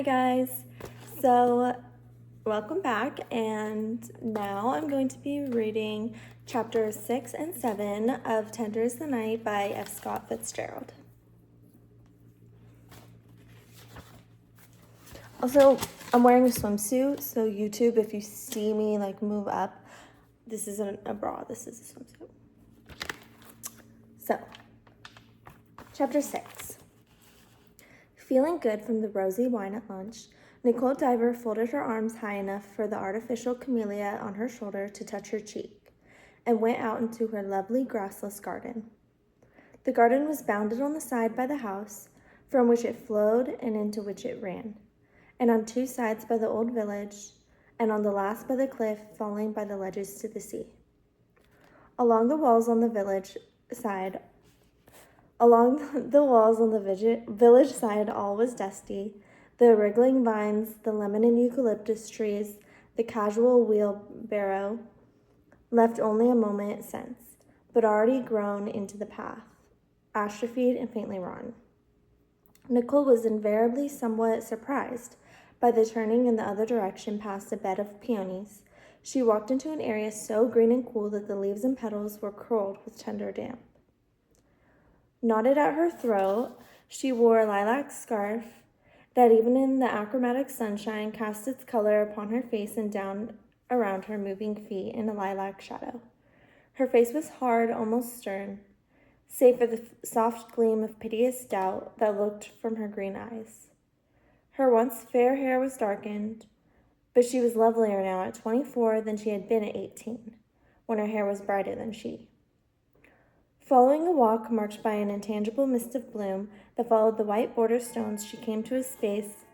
Hey guys, so welcome back, and now I'm going to be reading chapters 6 and 7 of Tender is the Night by F. Scott Fitzgerald. Also, I'm wearing a swimsuit, so YouTube, if you see me move up, this isn't a bra, this is a swimsuit. So, chapter 6. Feeling good from the rosy wine at lunch, Nicole Diver folded her arms high enough for the artificial camellia on her shoulder to touch her cheek, and went out into her lovely grassless garden. The garden was bounded on the side by the house, from which it flowed and into which it ran, and on two sides by the old village, and on the last by the cliff falling by the ledges to the sea. Along the walls on the village side, all was dusty. The wriggling vines, the lemon and eucalyptus trees, the casual wheelbarrow, left only a moment since, but already grown into the path, atrophied and faintly rotten. Nicole was invariably somewhat surprised by the turning in the other direction past a bed of peonies. She walked into an area so green and cool that the leaves and petals were curled with tender damp. Knotted at her throat, she wore a lilac scarf that even in the achromatic sunshine cast its color upon her face and down around her moving feet in a lilac shadow. Her face was hard, almost stern, save for the soft gleam of piteous doubt that looked from her green eyes. Her once fair hair was darkened, but she was lovelier now at 24 than she had been at 18, when her hair was brighter than she. Following a walk marked by an intangible mist of bloom that followed the white border stones, she came to a space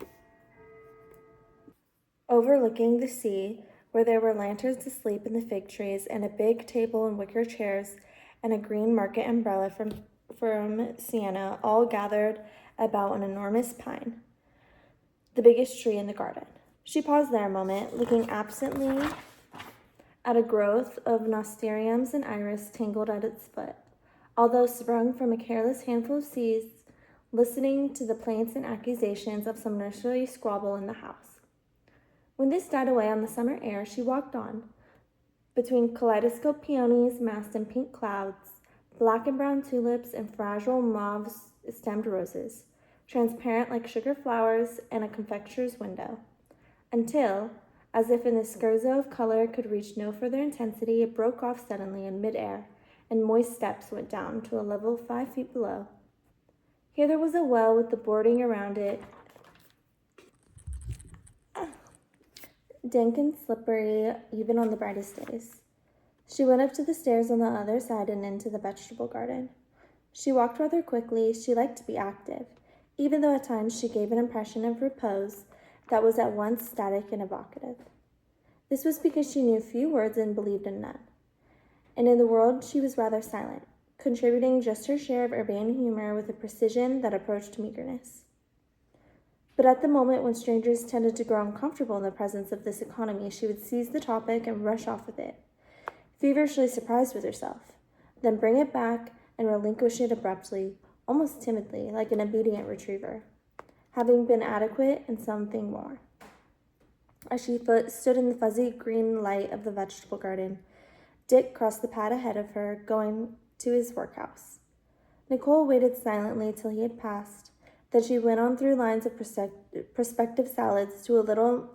overlooking the sea, where there were lanterns asleep in the fig trees, and a big table and wicker chairs, and a green market umbrella from Siena, all gathered about an enormous pine, the biggest tree in the garden. She paused there a moment, looking absently at a growth of nasturtiums and iris tangled at its foot, although sprung from a careless handful of seeds, listening to the plaints and accusations of some nursery squabble in the house. When this died away on the summer air, she walked on, between kaleidoscope peonies massed in pink clouds, black and brown tulips, and fragile mauve-stemmed roses, transparent like sugar flowers in a confectioner's window, until, as if in the scherzo of color could reach no further intensity, it broke off suddenly in mid-air, and moist steps went down to a level 5 feet below. Here there was a well with the boarding around it, dank and slippery even on the brightest days. She went up to the stairs on the other side and into the vegetable garden. She walked rather quickly. She liked to be active, even though at times she gave an impression of repose that was at once static and evocative. This was because she knew few words and believed in none. And in the world she was rather silent, contributing just her share of urbane humor with a precision that approached meagerness. But at the moment when strangers tended to grow uncomfortable in the presence of this economy, she would seize the topic and rush off with it, feverishly surprised with herself, then bring it back and relinquish it abruptly, almost timidly, like an obedient retriever, having been adequate in something more. As she stood in the fuzzy green light of the vegetable garden, Dick crossed the pad ahead of her, going to his workhouse. Nicole waited silently till he had passed. Then she went on through lines of prospective salads to a little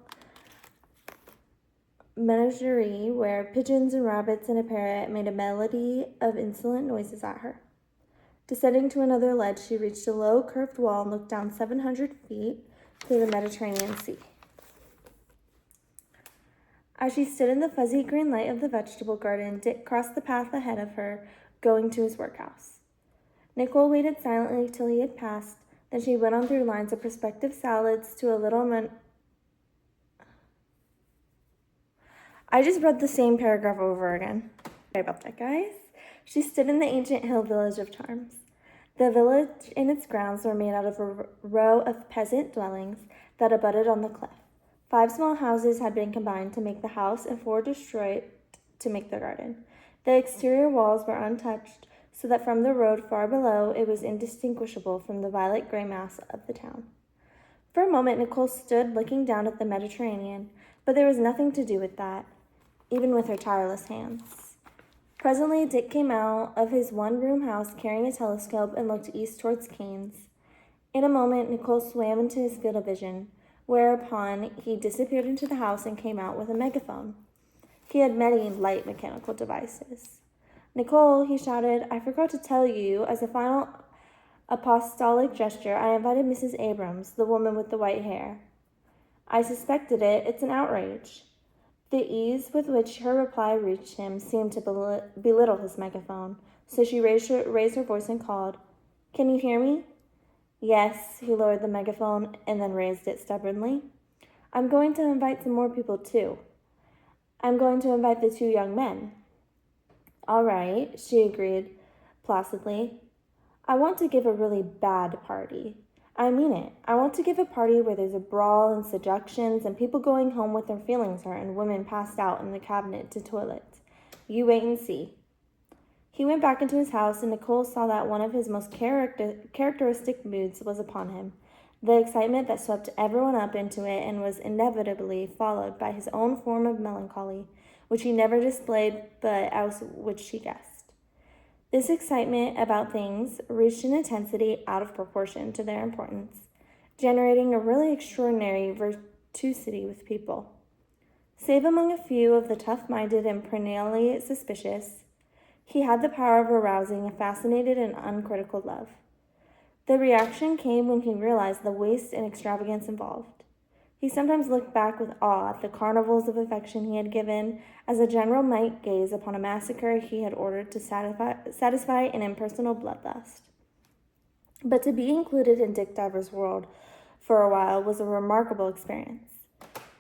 menagerie where pigeons and rabbits and a parrot made a melody of insolent noises at her. Descending to another ledge, she reached a low, curved wall and looked down 700 feet to the Mediterranean Sea. As she stood in the fuzzy green light of the vegetable garden, Dick crossed the path ahead of her, going to his workhouse. Nicole waited silently till he had passed. Then she went on through lines of prospective salads to a little I just read the same paragraph over again. Sorry about that, guys. She stood in the ancient hill village of charms. The village and its grounds were made out of a row of peasant dwellings that abutted on the cliff. 5 small houses had been combined to make the house and 4 destroyed to make the garden. The exterior walls were untouched, so that from the road far below it was indistinguishable from the violet-gray mass of the town. For a moment, Nicole stood looking down at the Mediterranean, but there was nothing to do with that, even with her tireless hands. Presently, Dick came out of his one-room house carrying a telescope and looked east towards Keynes. In a moment, Nicole swam into his field of vision, whereupon he disappeared into the house and came out with a megaphone. He had many light mechanical devices. "Nicole," he shouted, "I forgot to tell you, as a final apostolic gesture, I invited Mrs. Abrams, the woman with the white hair." "I suspected it. It's an outrage." The ease with which her reply reached him seemed to belittle his megaphone, so she raised her voice and called, "Can you hear me?" "Yes." He lowered the megaphone and then raised it stubbornly. "I'm going to invite some more people, too. I'm going to invite the 2 young men." "All right," she agreed placidly. "I want to give a really bad party. I mean it. I want to give a party where there's a brawl and seductions and people going home with their feelings hurt and women passed out in the cabinet to toilet. You wait and see." He went back into his house, and Nicole saw that one of his most characteristic moods was upon him, the excitement that swept everyone up into it and was inevitably followed by his own form of melancholy, which he never displayed but as which she guessed. This excitement about things reached an intensity out of proportion to their importance, generating a really extraordinary virtuosity with people. Save among a few of the tough-minded and perennially suspicious, he had the power of arousing a fascinated and uncritical love. The reaction came when he realized the waste and extravagance involved. He sometimes looked back with awe at the carnivals of affection he had given, as a general might gaze upon a massacre he had ordered to satisfy an impersonal bloodlust. But to be included in Dick Diver's world for a while was a remarkable experience.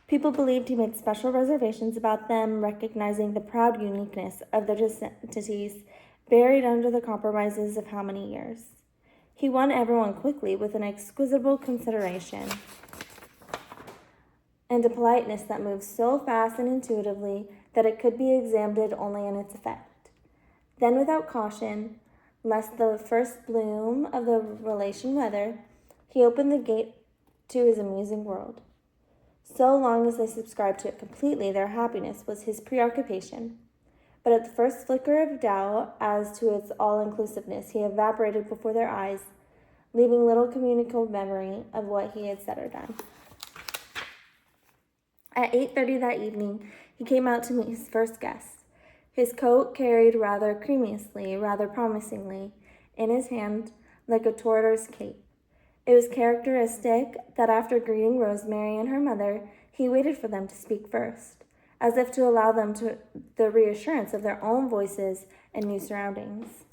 People believed he made special reservations about them, recognizing the proud uniqueness of their identities buried under the compromises of how many years. He won everyone quickly with an exquisite consideration and a politeness that moved so fast and intuitively that it could be examined only in its effect. Then, without caution, lest the first bloom of the relation wither, he opened the gate to his amusing world. So long as they subscribed to it completely, their happiness was his preoccupation. But at the first flicker of doubt as to its all-inclusiveness, he evaporated before their eyes, leaving little communicable memory of what he had said or done. At 8:30 that evening, he came out to meet his first guest. His coat carried rather promisingly, in his hand, like a tortoise cape. It was characteristic that after greeting Rosemary and her mother, he waited for them to speak first, as if to allow them the reassurance of their own voices and new surroundings.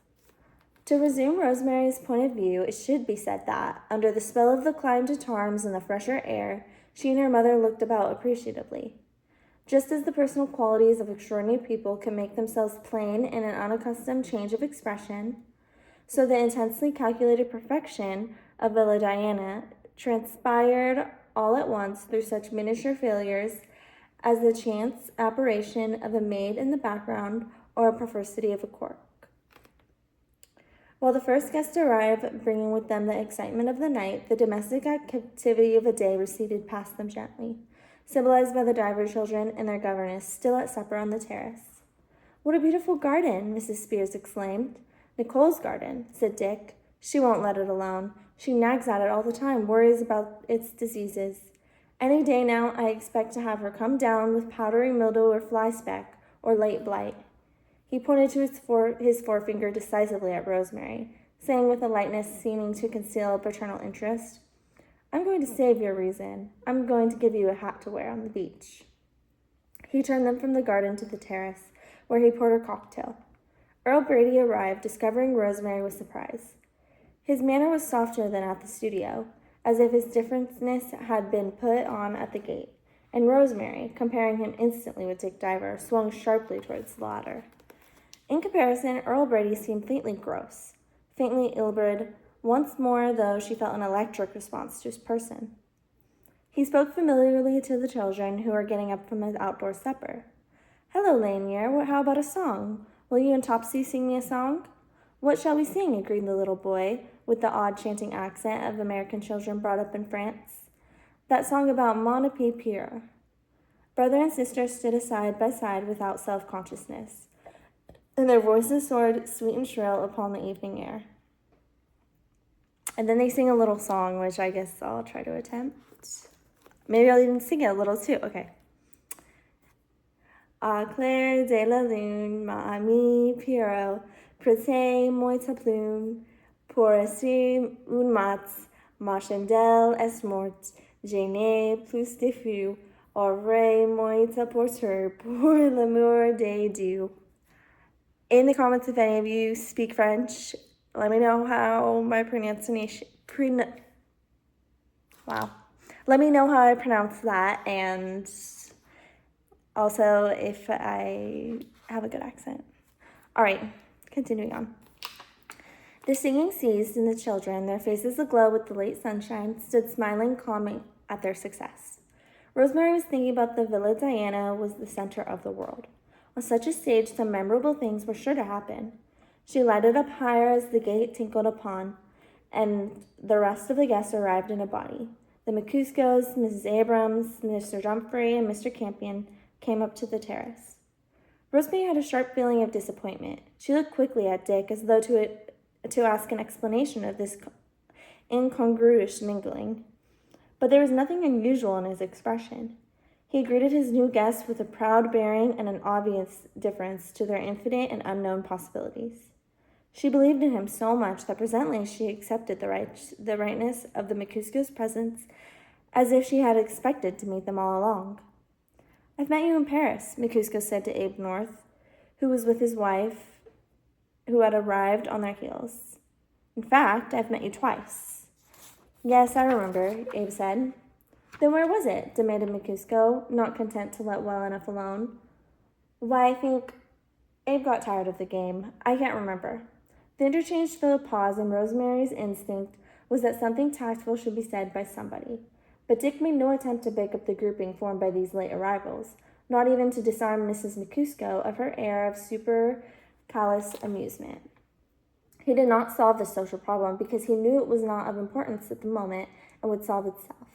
To resume Rosemary's point of view, it should be said that, under the spell of the climb to Tarms and the fresher air, she and her mother looked about appreciatively. Just as the personal qualities of extraordinary people can make themselves plain in an unaccustomed change of expression, so the intensely calculated perfection of Villa Diana transpired all at once through such miniature failures as the chance apparition of a maid in the background or a perversity of a cork. While the first guests arrived, bringing with them the excitement of the night, the domestic activity of the day receded past them gently, symbolized by the Diver children and their governess still at supper on the terrace. "What a beautiful garden!" Mrs. Spears exclaimed. "Nicole's garden," said Dick. "She won't let it alone. She nags at it all the time, worries about its diseases. Any day now I expect to have her come down with powdery mildew or fly speck or late blight." He pointed to his forefinger decisively at Rosemary, saying with a lightness seeming to conceal paternal interest, "I'm going to save your reason. I'm going to give you a hat to wear on the beach." He turned them from the garden to the terrace, where he poured a cocktail. Earl Brady arrived, discovering Rosemary with surprise. His manner was softer than at the studio, as if his differenceness had been put on at the gate, and Rosemary, comparing him instantly with Dick Diver, swung sharply towards the latter. In comparison, Earl Brady seemed faintly gross, faintly ill-bred. Once more, though, she felt an electric response to his person. He spoke familiarly to the children, who were getting up from his outdoor supper. "Hello, Lanier. How about a song? Will you and Topsy sing me a song?" "What shall we sing?" agreed the little boy, with the odd chanting accent of American children brought up in France. That song about Mon Appui Pure. Brother and sister stood side by side without self-consciousness, and their voices soared sweet and shrill upon the evening air. And then they sing a little song, which I guess I'll try to attempt. Maybe I'll even sing it a little too. Okay. Au clair de la lune, ma ami Pierrot, prêtez moi ta plume, pour essayer une mat, ma chandelle est morte, je n'ai plus de feu, moi ta porteur pour l'amour des dieux. In the comments, if any of you speak French, let me know how my pronunciation. Let me know how I pronounce that, and also if I have a good accent. All right, continuing on. The singing ceased, and the children, their faces aglow with the late sunshine, stood smiling, calm at their success. Rosemary was thinking about the Villa Diana was the center of the world. On such a stage, some memorable things were sure to happen. She lighted up higher as the gate tinkled upon, and the rest of the guests arrived in a body. The McCuskos, Mrs. Abrams, Mr. Humphrey, and Mr. Campion came up to the terrace. Rosemary had a sharp feeling of disappointment. She looked quickly at Dick as though to ask an explanation of this incongruous mingling. But there was nothing unusual in his expression. He greeted his new guests with a proud bearing and an obvious difference to their infinite and unknown possibilities. She believed in him so much that presently she accepted the rightness of the McCuskos' presence as if she had expected to meet them all along. "I've met you in Paris," McCuskos said to Abe North, who was with his wife, who had arrived on their heels. "In fact, I've met you twice." "Yes, I remember," Abe said. "Then where was it?" demanded McCusko, not content to let well enough alone. "Why, I think—" Abe got tired of the game. "I can't remember." The interchange filled a pause, and Rosemary's instinct was that something tactful should be said by somebody. But Dick made no attempt to break up the grouping formed by these late arrivals, not even to disarm Mrs. McCusko of her air of supercilious amusement. He did not solve the social problem because he knew it was not of importance at the moment and would solve itself.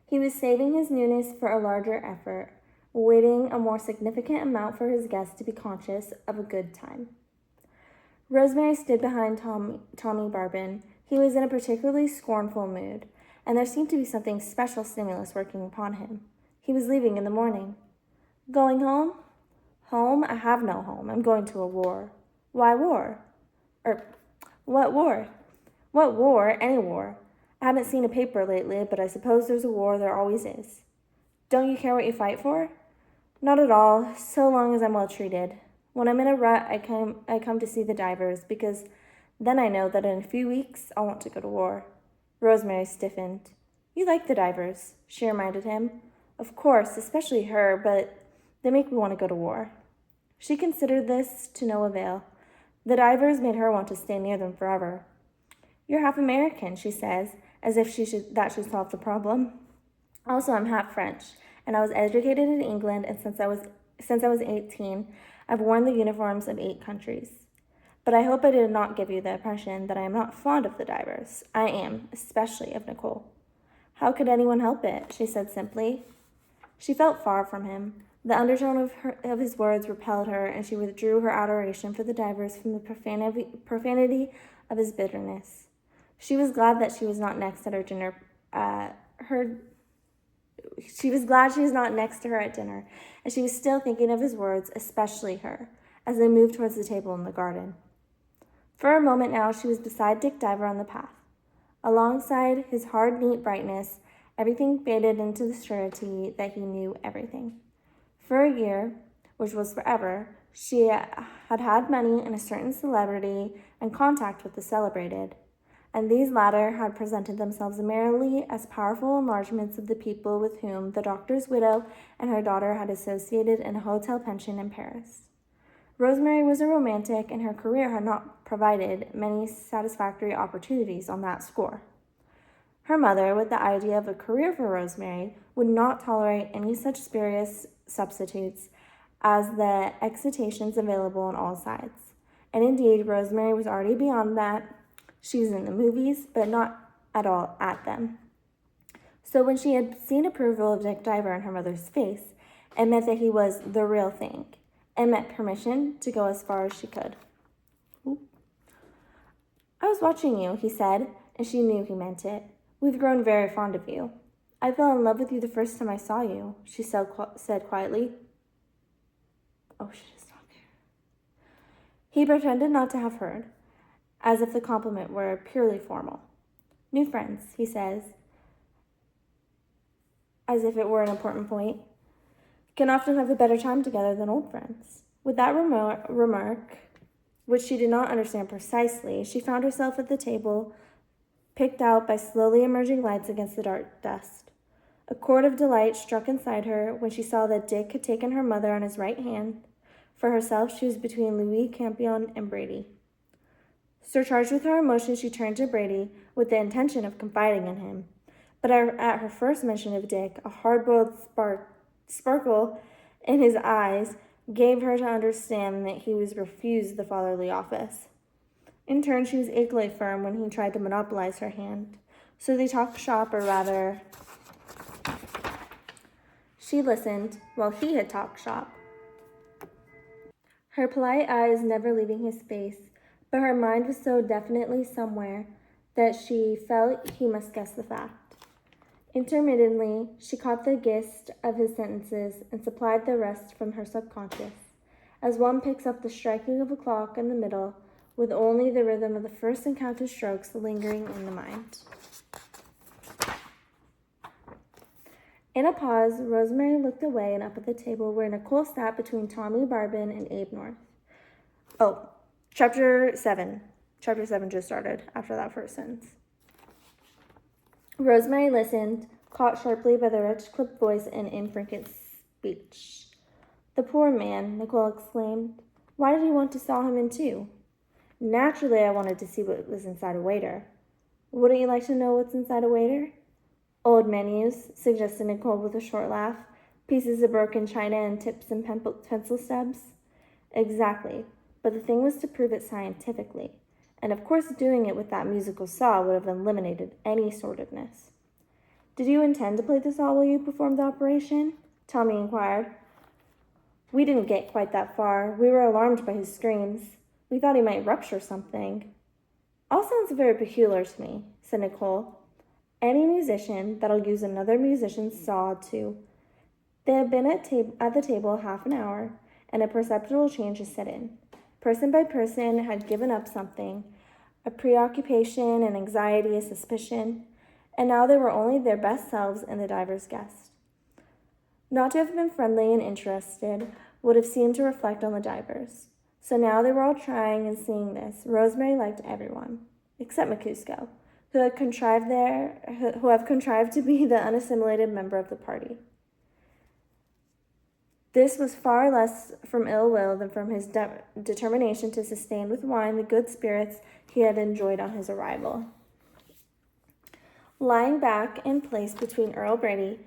He was saving his newness for a larger effort, waiting a more significant amount for his guests to be conscious of a good time. Rosemary stood behind Tommy Barbin. He was in a particularly scornful mood, and there seemed to be something special stimulus working upon him. He was leaving in the morning. "Going home?" "Home? I have no home. I'm going to a war." "Why war?" What war?" "What war? Any war. I haven't seen a paper lately, but I suppose there's a war. There always is." "Don't you care what you fight for?" "Not at all, so long as I'm well treated. When I'm in a rut, I come to see the divers, because then I know that in a few weeks I'll want to go to war." Rosemary stiffened. "You like the divers," she reminded him. "Of course, especially her, but they make me want to go to war." She considered this to no avail. The divers made her want to stay near them forever. "You're half American," she says, as if that should solve the problem. "Also, I'm half French, and I was educated in England, and since I was 18, I've worn the uniforms of 8 countries. But I hope I did not give you the impression that I am not fond of the divers. I am, especially of Nicole." "How could anyone help it?" she said simply. She felt far from him. The undertone of his words repelled her, and she withdrew her adoration for the divers from the profanity of his bitterness. She was glad that she was not next at her dinner. She was glad she was not next to her at dinner, and she was still thinking of his words, especially her, as they moved towards the table in the garden. For a moment now, she was beside Dick Diver on the path. Alongside his hard, neat brightness, everything faded into the surety that he knew everything. For a year, which was forever, she had had money and a certain celebrity and contact with the celebrated, and these latter had presented themselves merely as powerful enlargements of the people with whom the doctor's widow and her daughter had associated in a hotel pension in Paris. Rosemary was a romantic, and her career had not provided many satisfactory opportunities on that score. Her mother, with the idea of a career for Rosemary, would not tolerate any such spurious substitutes as the excitations available on all sides. And indeed, Rosemary was already beyond that. She was in the movies, but not at all at them. So when she had seen approval of Dick Diver on her mother's face, it meant that he was the real thing, and meant permission to go as far as she could. "I was watching you," he said, and she knew he meant it. "We've grown very fond of you." "I fell in love with you the first time I saw you," she said quietly. Oh, she does not care. He pretended not to have heard, as if the compliment were purely formal. "New friends," he says, as if it were an important point, "can often have a better time together than old friends." With that remark, which she did not understand precisely, she found herself at the table, picked out by slowly emerging lights against the dark dust. A chord of delight struck inside her when she saw that Dick had taken her mother on his right hand. For herself, she was between Louis Campion and Brady. Surcharged with her emotion, she turned to Brady with the intention of confiding in him. But at her first mention of Dick, a hard-boiled sparkle in his eyes gave her to understand that he was refused the fatherly office. In turn, she was equally firm when he tried to monopolize her hand. So they talked shop, or rather, she listened while he had talked shop. Her polite eyes never leaving his face, but her mind was so definitely somewhere that she felt he must guess the fact. Intermittently, she caught the gist of his sentences and supplied the rest from her subconscious, as one picks up the striking of a clock in the middle, with only the rhythm of the first and counted strokes lingering in the mind. In a pause, Rosemary looked away and up at the table where Nicole sat between Tommy Barbin and Abe North. Oh, Chapter 7. Chapter 7 just started after that first sentence. Rosemary listened, caught sharply by the rich clipped voice and infrequent speech. "The poor man," Nicole exclaimed. "Why did you want to saw him in too?" "Naturally, I wanted to see what was inside a waiter." "Wouldn't you like to know what's inside a waiter?" "Old menus," suggested Nicole with a short laugh. "Pieces of broken china and tips and pencil stubs." "Exactly. But the thing was to prove it scientifically. And of course doing it with that musical saw would have eliminated any sordidness." "Did you intend to play the saw while you performed the operation?" Tommy inquired. "We didn't get quite that far. We were alarmed by his screams. We thought he might rupture something." "All sounds very peculiar to me," said Nicole. "Any musician that'll use another musician's saw to—" They had been at the table half an hour, and a perceptible change had set in. Person by person had given up something, a preoccupation, an anxiety, a suspicion, and now they were only their best selves and the diver's guest. Not to have been friendly and interested would have seemed to reflect on the divers. So now they were all trying and seeing this. Rosemary liked everyone, except McCusco, who have contrived to be the unassimilated member of the party. This was far less from ill will than from his determination to sustain with wine the good spirits he had enjoyed on his arrival. Lying back in place between Earl Brady,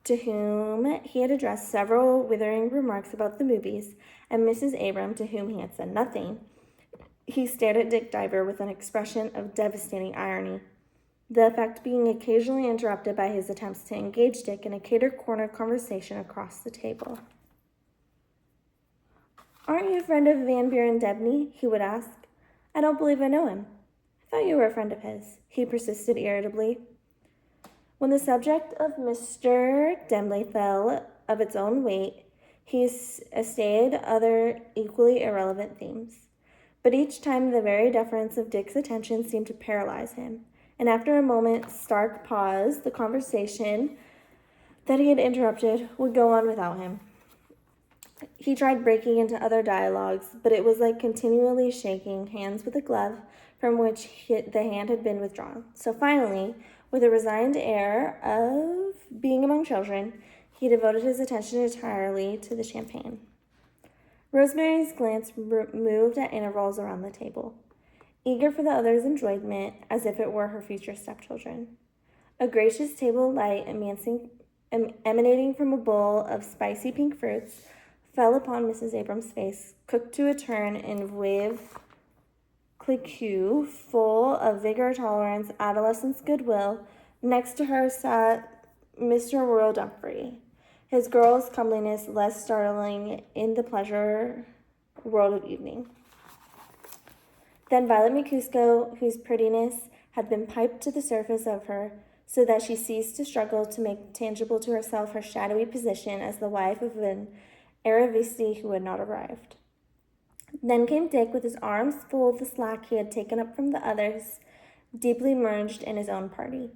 to whom he had addressed several withering remarks about the movies, and Mrs. Abram, to whom he had said nothing, he stared at Dick Diver with an expression of devastating irony, the effect being occasionally interrupted by his attempts to engage Dick in a cater-corner conversation across the table. "Aren't you a friend of Van Buren Debney?" he would ask. "I don't believe I know him." "I thought you were a friend of his," he persisted irritably. When the subject of Mr. Debney fell of its own weight, he essayed other equally irrelevant themes. But each time the very deference of Dick's attention seemed to paralyze him, and after a moment's stark pause, the conversation that he had interrupted would go on without him. He tried breaking into other dialogues, but it was like continually shaking hands with a glove from which the hand had been withdrawn. So finally, with a resigned air of being among children, he devoted his attention entirely to the champagne. Rosemary's glance moved at intervals around the table, eager for the others' enjoyment, as if it were her future stepchildren. A gracious table light emanating from a bowl of spicy pink fruits fell upon Mrs. Abram's face, cooked to a turn in veuve cliquot, full of vigor, tolerance, adolescence, goodwill. Next to her sat Mr. Royal Dumfrey, his girl's comeliness less startling in the pleasure world of evening. Then Violet McCusco, whose prettiness had been piped to the surface of her, so that she ceased to struggle to make tangible to herself her shadowy position as the wife of an Aravisti who had not arrived. Then came Dick with his arms full of the slack he had taken up from the others, deeply merged in his own party.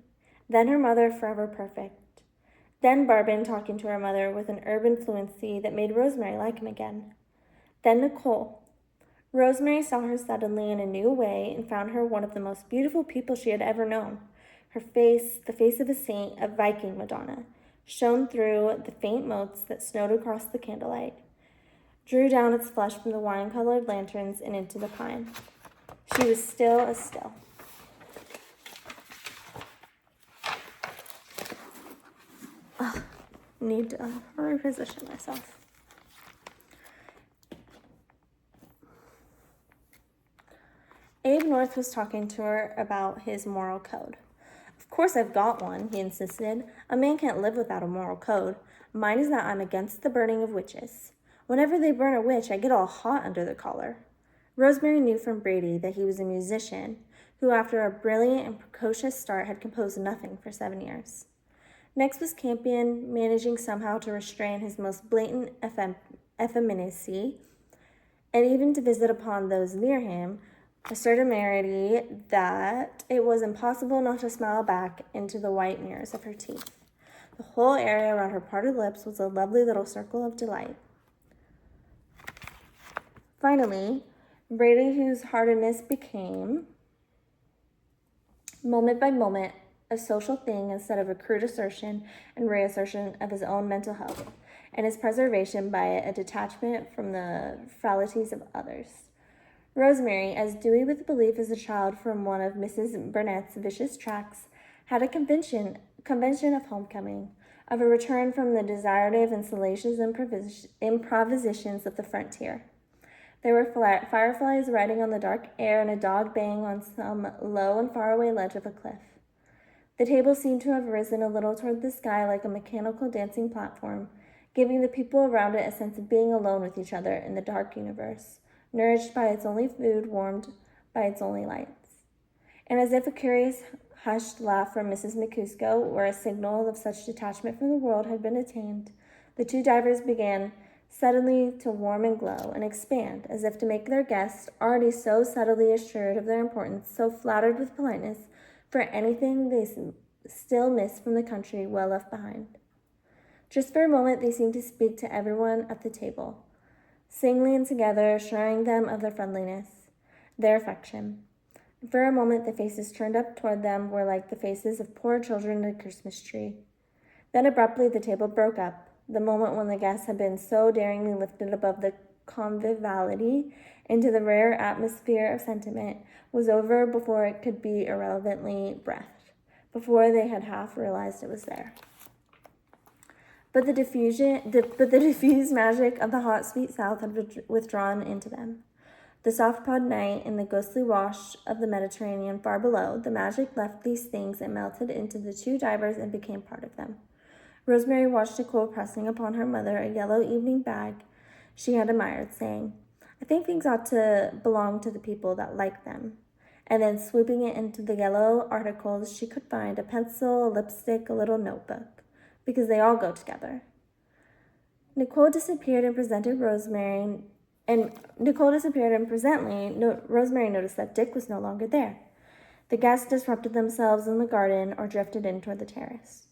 Then her mother, forever perfect. Then Barbin talking to her mother with an urban fluency that made Rosemary like him again. Then Nicole. Rosemary saw her suddenly in a new way and found her one of the most beautiful people she had ever known. Her face, the face of a saint, a Viking Madonna, shone through the faint motes that snowed across the candlelight, drew down its flush from the wine-colored lanterns and into the pine. She was still as still. Need to reposition myself. Abe North was talking to her about his moral code. Of course I've got one, he insisted. A man can't live without a moral code. Mine is that I'm against the burning of witches. Whenever they burn a witch, I get all hot under the collar. Rosemary knew from Brady that he was a musician who, after a brilliant and precocious start, had composed nothing for 7 years. Next was Campion, managing somehow to restrain his most blatant effeminacy, and even to visit upon those near him a certainty that it was impossible not to smile back into the white mirrors of her teeth. The whole area around her parted lips was a lovely little circle of delight. Finally, Brady, whose hardiness became, moment by moment, a social thing instead of a crude assertion and reassertion of his own mental health, and his preservation by it a detachment from the frivolities of others. Rosemary, as dewy with belief as a child from one of Mrs. Burnett's vicious tracts, had a convention of homecoming, of a return from the desirative and salacious improvisations of the frontier. There were fireflies riding on the dark air and a dog baying on some low and faraway ledge of a cliff. The table seemed to have risen a little toward the sky like a mechanical dancing platform, giving the people around it a sense of being alone with each other in the dark universe, nourished by its only food, warmed by its only lights. And as if a curious, hushed laugh from Mrs. McCusco, or a signal of such detachment from the world, had been attained, the two divers began suddenly to warm and glow and expand, as if to make their guests, already so subtly assured of their importance, so flattered with politeness, for anything they still missed from the country well left behind. Just for a moment they seemed to speak to everyone at the table, singly and together, assuring them of their friendliness, their affection. For a moment the faces turned up toward them were like the faces of poor children at a Christmas tree. Then abruptly the table broke up. The moment when the guests had been so daringly lifted above the conviviality into the rare atmosphere of sentiment was over before it could be irrelevantly breathed, before they had half realized it was there. But the diffused magic of the hot, sweet South had withdrawn into them. The soft-pawed night and the ghostly wash of the Mediterranean far below, the magic left these things and melted into the two divers and became part of them. Rosemary watched Nicole pressing upon her mother a yellow evening bag she had admired, saying, "I think things ought to belong to the people that like them." And then swooping it into the yellow articles she could find, a pencil, a lipstick, a little notebook, because they all go together. Nicole disappeared and presently Rosemary noticed that Dick was no longer there. The guests disrupted themselves in the garden or drifted in toward the terrace.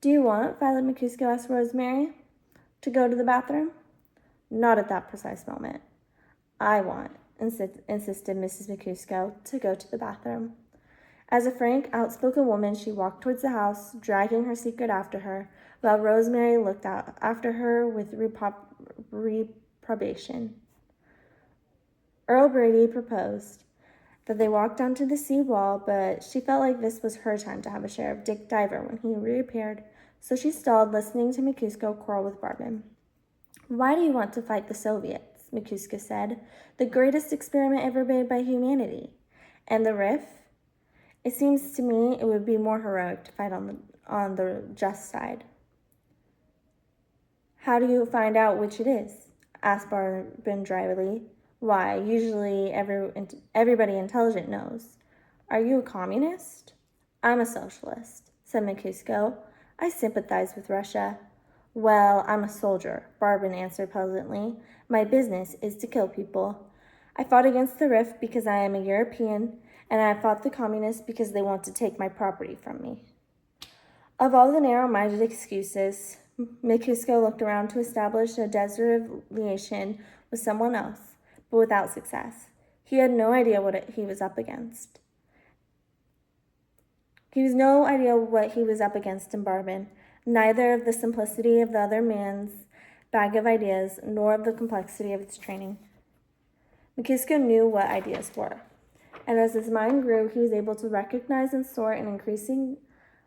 "Do you want," Violet McCusco asked Rosemary, "to go to the bathroom?" "Not at that precise moment. I want," insisted Mrs. McCusco, "to go to the bathroom." As a frank, outspoken woman, she walked towards the house, dragging her secret after her, while Rosemary looked out after her with reprobation. Earl Brady proposed that they walk down to the sea wall, but she felt like this was her time to have a share of Dick Diver when he reappeared, so she stalled, listening to McCusco quarrel with Barbin. "Why do you want to fight the Soviets?" McCusco said. "The greatest experiment ever made by humanity. And the Rif? It seems to me it would be more heroic to fight on on the just side. How do you find out which it is? Asked Barbin dryly. Why, usually everybody intelligent knows. Are you a communist? I'm a socialist, said McCusco. I sympathize with Russia. Well, I'm a soldier, Barbin answered pleasantly. My business is to kill people. I fought against the Rif because I am a European, and I fought the communists because they want to take my property from me. Of all the narrow-minded excuses, McCusco looked around to establish a deseriation with someone else, but without success. He had no idea what he was up against. He was no idea what he was up against in Barbin, neither of the simplicity of the other man's bag of ideas, nor of the complexity of its training. McCusco knew what ideas were, and as his mind grew, he was able to recognize and sort an increasing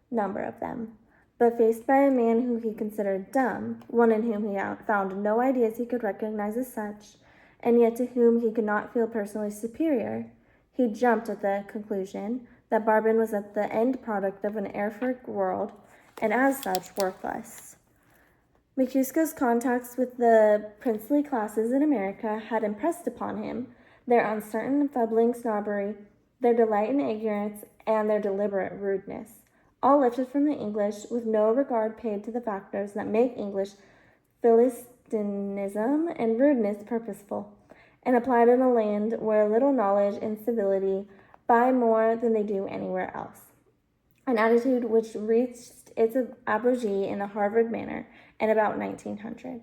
number of them. But faced by a man whom he considered dumb, one in whom he found no ideas he could recognize as such, and yet to whom he could not feel personally superior, he jumped at the conclusion that Barbin was at the end product of an Erfurt world, and as such, worthless. McCusco's contacts with the princely classes in America had impressed upon him their uncertain and fumbling snobbery, their delight in ignorance, and their deliberate rudeness, all lifted from the English with no regard paid to the factors that make English philistinism and rudeness purposeful, and applied in a land where little knowledge and civility buy more than they do anywhere else, an attitude which reached its apogee in the Harvard manner in about 1900.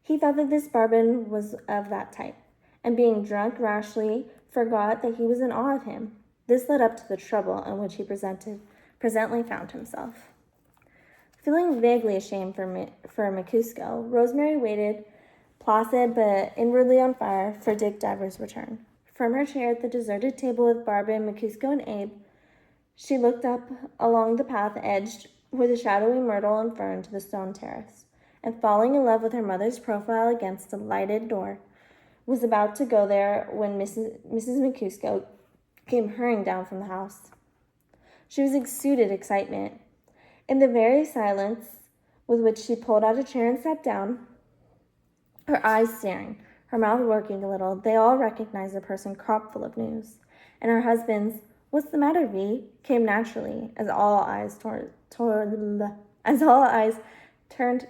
He thought that this Barbin was of that type, and being drunk rashly, forgot that he was in awe of him. This led up to the trouble in which he presently found himself. Feeling vaguely ashamed for McCusco, Rosemary waited, placid but inwardly on fire, for Dick Diver's return. From her chair at the deserted table with Barbin, McCusco, and Abe, she looked up along the path edged with a shadowy myrtle and fern to the stone terrace, and falling in love with her mother's profile against a lighted door, was about to go there when Mrs. McCusco came hurrying down from the house. She was exuded excitement. In the very silence with which she pulled out a chair and sat down, her eyes staring, her mouth working a little, they all recognized a person crop full of news, and her husband's "What's the matter, V?" came naturally as all eyes turned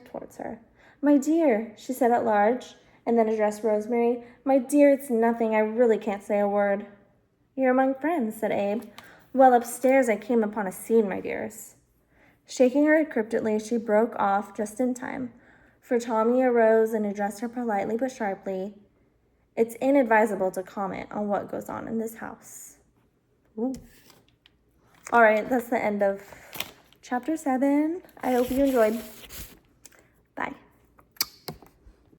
towards her. "My dear," she said at large, and then addressed Rosemary. "My dear, it's nothing. I really can't say a word." "You're among friends," said Abe. "Well, upstairs I came upon a scene, my dears." Shaking her head cryptically, she broke off just in time, for Tommy arose and addressed her politely but sharply. "It's inadvisable to comment on what goes on in this house." Ooh. All right, that's the end of chapter 7. I hope you enjoyed. Bye.